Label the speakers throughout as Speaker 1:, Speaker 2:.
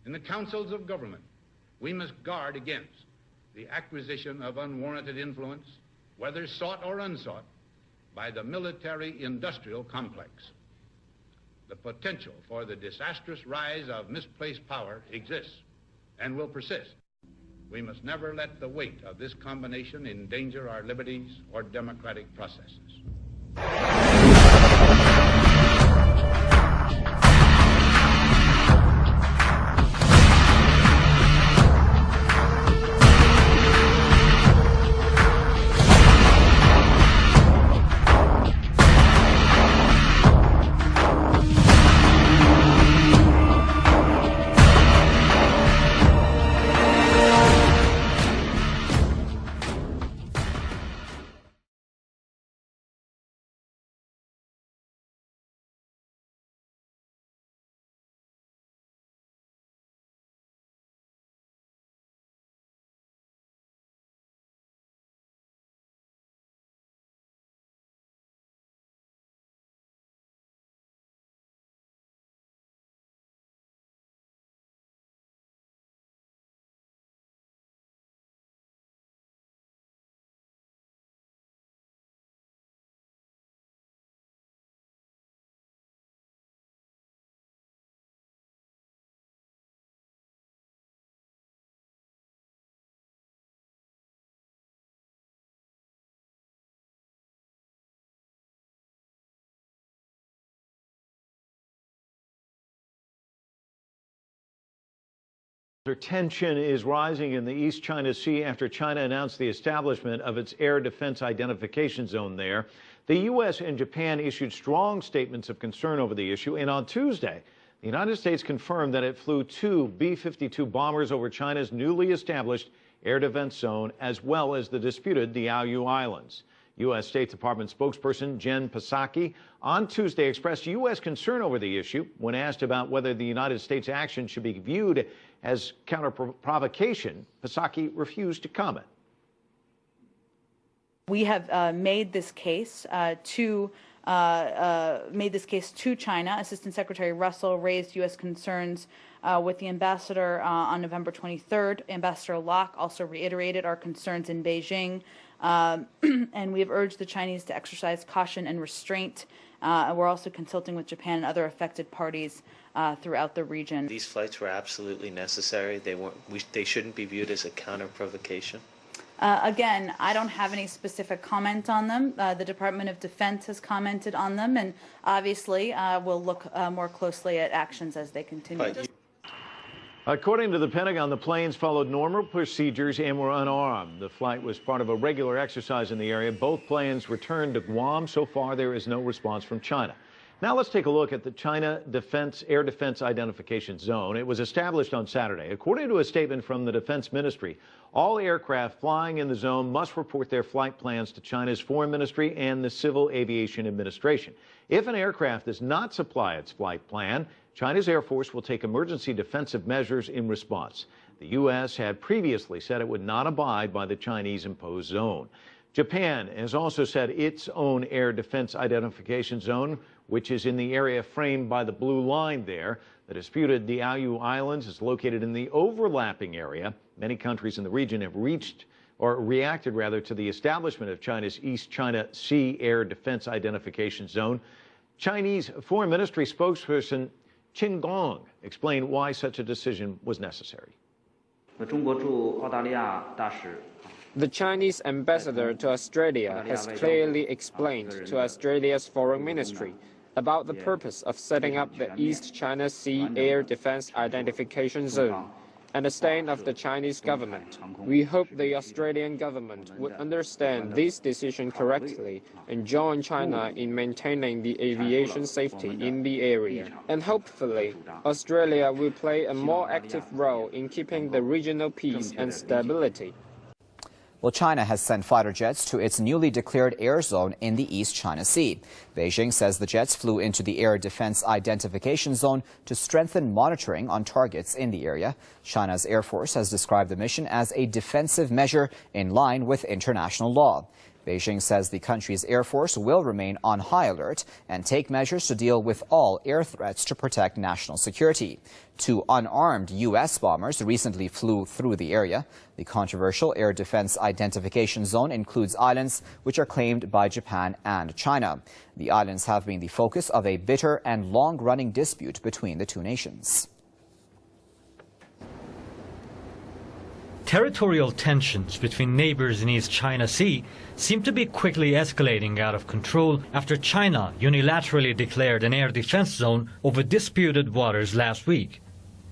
Speaker 1: In the councils of government, we must guard against the acquisition of unwarranted influence, whether sought or unsought, by the military-industrial complex. The potential for the disastrous rise of misplaced power exists and will persist. We must never let the weight of this combination endanger our liberties or democratic processes.
Speaker 2: Tension is rising in the East China Sea after China announced the establishment of its air defense identification zone there. The U.S. and Japan issued strong statements of concern over the issue, and on Tuesday, the United States confirmed that it flew 2 B-52 bombers over China's newly established air defense zone, as well as the disputed Diaoyu Islands. U.S. State Department spokesperson Jen Psaki on Tuesday expressed U.S. concern over the issue. When asked about whether the United States' action should be viewed as counter-provocation, Psaki refused to comment.
Speaker 3: We have made this case to China. Assistant Secretary Russell raised U.S. concerns with the ambassador on November 23rd. Ambassador Locke also reiterated our concerns in Beijing. And we have urged the Chinese to exercise caution and restraint. We're also consulting with Japan and other affected parties throughout the region.
Speaker 4: These flights were absolutely necessary. They shouldn't be viewed as a counter-provocation.
Speaker 3: Again, I don't have any specific comment on them. The Department of Defense has commented on them, and obviously we'll look more closely at actions as they continue.
Speaker 2: According to the Pentagon, the planes followed normal procedures and were unarmed. The flight was part of a regular exercise in the area. Both planes returned to Guam. So far, there is no response from China. Now let's take a look at the China Air Defense Identification Zone. It was established on Saturday. According to a statement from the Defense Ministry, all aircraft flying in the zone must report their flight plans to China's Foreign Ministry and the Civil Aviation Administration. If an aircraft does not supply its flight plan, China's Air Force will take emergency defensive measures in response. The U.S. had previously said it would not abide by the Chinese-imposed zone. Japan has also said its own air defense identification zone, which is in the area framed by the blue line there. The disputed Diaoyu Islands is located in the overlapping area. Many countries in the region have reacted to the establishment of China's East China Sea Air Defense Identification Zone. Chinese Foreign Ministry spokesperson Qin Gong explained why such a decision was necessary.
Speaker 5: The Chinese ambassador to Australia has clearly explained to Australia's Foreign Ministry about the purpose of setting up the East China Sea Air Defense Identification Zone and the stand of the Chinese government. We hope the Australian government would understand this decision correctly and join China in maintaining the aviation safety in the area. And hopefully, Australia will play a more active role in keeping the regional peace and stability.
Speaker 6: Well, China has sent fighter jets to its newly declared air zone in the East China Sea. Beijing says the jets flew into the air defense identification zone to strengthen monitoring on targets in the area. China's Air Force has described the mission as a defensive measure in line with international law. Beijing says the country's Air Force will remain on high alert and take measures to deal with all air threats to protect national security. 2 unarmed U.S. bombers recently flew through the area. The controversial air defense identification zone includes islands which are claimed by Japan and China. The islands have been the focus of a bitter and long-running dispute between the two nations.
Speaker 7: Territorial tensions between neighbors in East China Sea seem to be quickly escalating out of control after China unilaterally declared an air defense zone over disputed waters last week.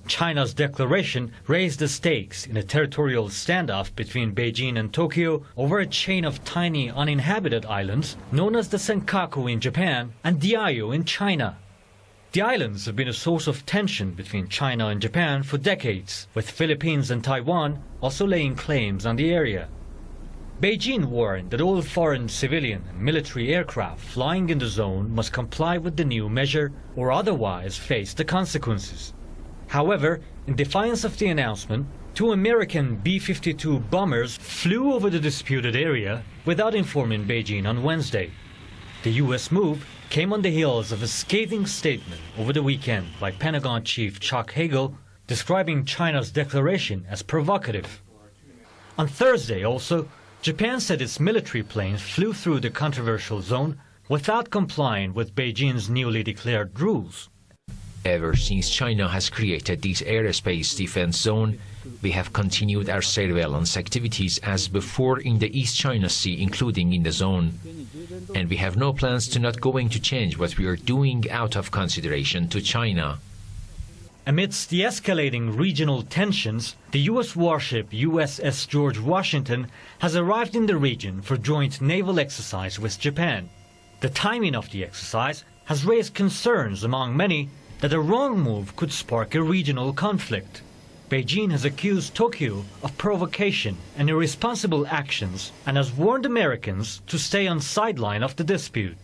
Speaker 7: China's declaration raised the stakes in a territorial standoff between Beijing and Tokyo over a chain of tiny uninhabited islands known as the Senkaku in Japan and Diaoyu in China. The islands have been a source of tension between China and Japan for decades, with Philippines and Taiwan also laying claims on the area. Beijing warned that all foreign civilian and military aircraft flying in the zone must comply with the new measure or otherwise face the consequences. However, in defiance of the announcement, 2 American B-52 bombers flew over the disputed area without informing Beijing on Wednesday. The U.S. move came on the heels of a scathing statement over the weekend by Pentagon Chief Chuck Hagel describing China's declaration as provocative. On Thursday also, Japan said its military planes flew through the controversial zone without complying with Beijing's newly declared rules.
Speaker 8: Ever since China has created this airspace defense zone, we have continued our surveillance activities as before in the East China Sea, including in the zone. And we have no plans to not going to change what we are doing out of consideration to China.
Speaker 7: Amidst the escalating regional tensions, the U.S. warship USS George Washington has arrived in the region for joint naval exercise with Japan. The timing of the exercise has raised concerns among many that a wrong move could spark a regional conflict. Beijing has accused Tokyo of provocation and irresponsible actions and has warned Americans to stay on sideline of the dispute.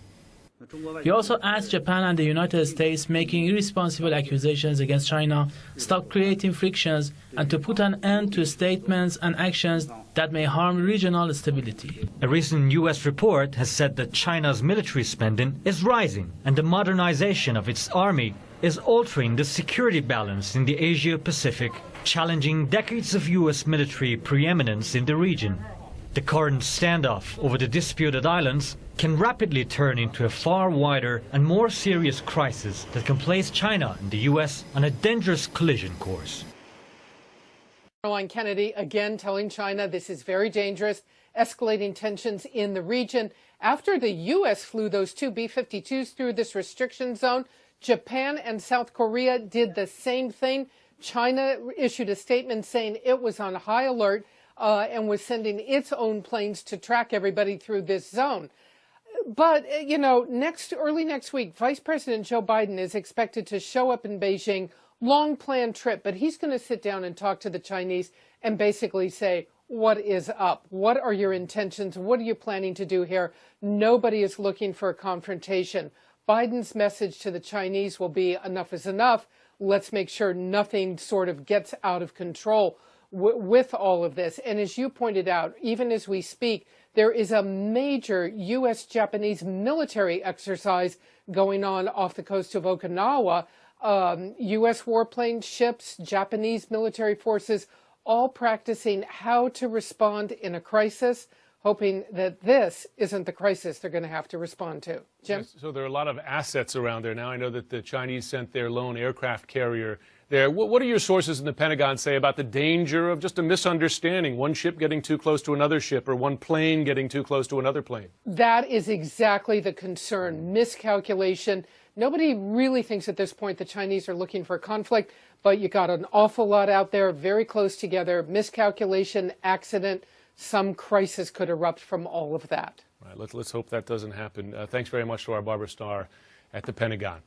Speaker 9: He also asked Japan and the United States making irresponsible accusations against China, stop creating frictions, and to put an end to statements and actions that may harm regional stability.
Speaker 7: A recent U.S. report has said that China's military spending is rising and the modernization of its army is altering the security balance in the Asia-Pacific, challenging decades of U.S. military preeminence in the region. The current standoff over the disputed islands can rapidly turn into a far wider and more serious crisis that can place China and the U.S. on a dangerous collision course.
Speaker 10: Caroline Kennedy again telling China this is very dangerous, escalating tensions in the region. After the U.S. flew those 2 B-52s through this restriction zone, Japan and South Korea did the same thing. China issued a statement saying it was on high alert and was sending its own planes to track everybody through this zone. But, you know, early next week, Vice President Joe Biden is expected to show up in Beijing, long-planned trip, but he's going to sit down and talk to the Chinese and basically say, what is up? What are your intentions? What are you planning to do here? Nobody is looking for a confrontation. Biden's message to the Chinese will be enough is enough. Let's make sure nothing sort of gets out of control with all of this. And as you pointed out, even as we speak, there is a major U.S.-Japanese military exercise going on off the coast of Okinawa. U.S. warplane ships, Japanese military forces, all practicing how to respond in a crisis, hoping that this isn't the crisis they're going to have to respond to. Jim?
Speaker 11: Yes, so there are a lot of assets around there now. I know that the Chinese sent their lone aircraft carrier there. What do your sources in the Pentagon say about the danger of just a misunderstanding, one ship getting too close to another ship or one plane getting too close to another plane?
Speaker 10: That is exactly the concern, miscalculation. Nobody really thinks at this point the Chinese are looking for conflict, but you got an awful lot out there very close together, miscalculation, accident. Some crisis could erupt from all of that.
Speaker 11: All right, let's hope that doesn't happen. Thanks very much to our Barbara Starr at the Pentagon.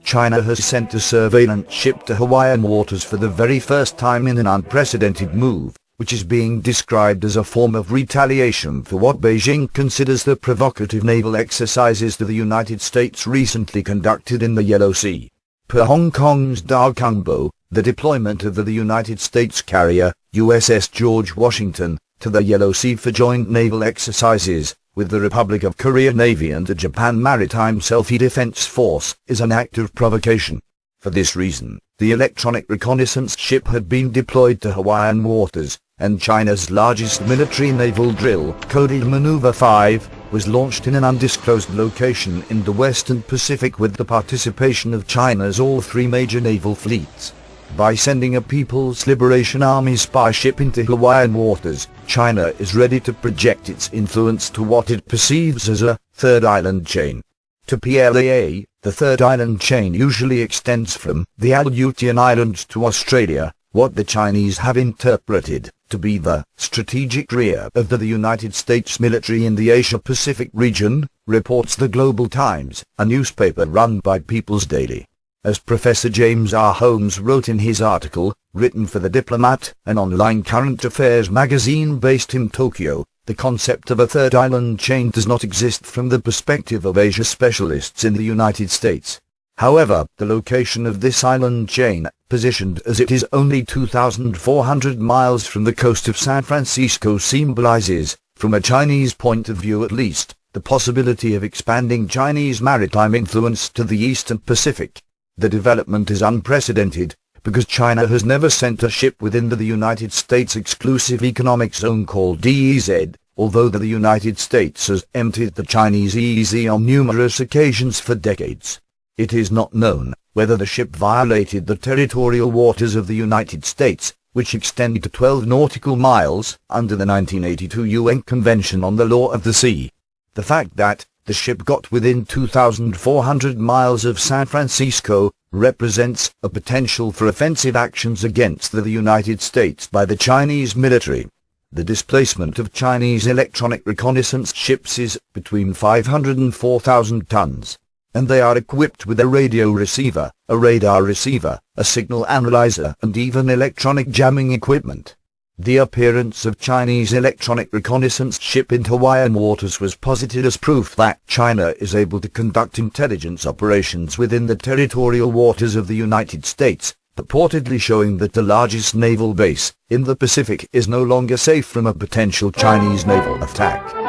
Speaker 12: China has sent a surveillance ship to Hawaiian waters for the very first time in an unprecedented move. which is being described as a form of retaliation for what Beijing considers the provocative naval exercises that the United States recently conducted in the Yellow Sea. Per Hong Kong's Da Kungbo, the deployment of the United States carrier, USS George Washington, to the Yellow Sea for joint naval exercises with the Republic of Korea Navy and the Japan Maritime Self-Defense Force is an act of provocation. For this reason, the electronic reconnaissance ship had been deployed to Hawaiian waters, and China's largest military naval drill, coded Maneuver 5, was launched in an undisclosed location in the Western Pacific with the participation of China's all three major naval fleets. By sending a People's Liberation Army spy ship into Hawaiian waters, China is ready to project its influence to what it perceives as a third island chain. To PLAA, the third island chain usually extends from the Aleutian Islands to Australia, what the Chinese have interpreted to be the strategic rear of the United States military in the Asia-Pacific region, reports the Global Times, a newspaper run by People's Daily. As Professor James R. Holmes wrote in his article, written for The Diplomat, an online current affairs magazine based in Tokyo, the concept of a third island chain does not exist from the perspective of Asia specialists in the United States. However, the location of this island chain, positioned as it is only 2,400 miles from the coast of San Francisco, symbolizes, from a Chinese point of view at least, the possibility of expanding Chinese maritime influence to the Eastern Pacific. The development is unprecedented, because China has never sent a ship within the United States exclusive economic zone called EEZ, although the United States has emptied the Chinese EEZ on numerous occasions for decades. It is not known whether the ship violated the territorial waters of the United States, which extend to 12 nautical miles, under the 1982 UN Convention on the Law of the Sea. The fact that the ship got within 2,400 miles of San Francisco represents a potential for offensive actions against the United States by the Chinese military. The displacement of Chinese electronic reconnaissance ships is between 500 and 4,000 tons, and they are equipped with a radio receiver, a radar receiver, a signal analyzer, and even electronic jamming equipment. The appearance of Chinese electronic reconnaissance ship in Hawaiian waters was posited as proof that China is able to conduct intelligence operations within the territorial waters of the United States, purportedly showing that the largest naval base in the Pacific is no longer safe from a potential Chinese naval attack.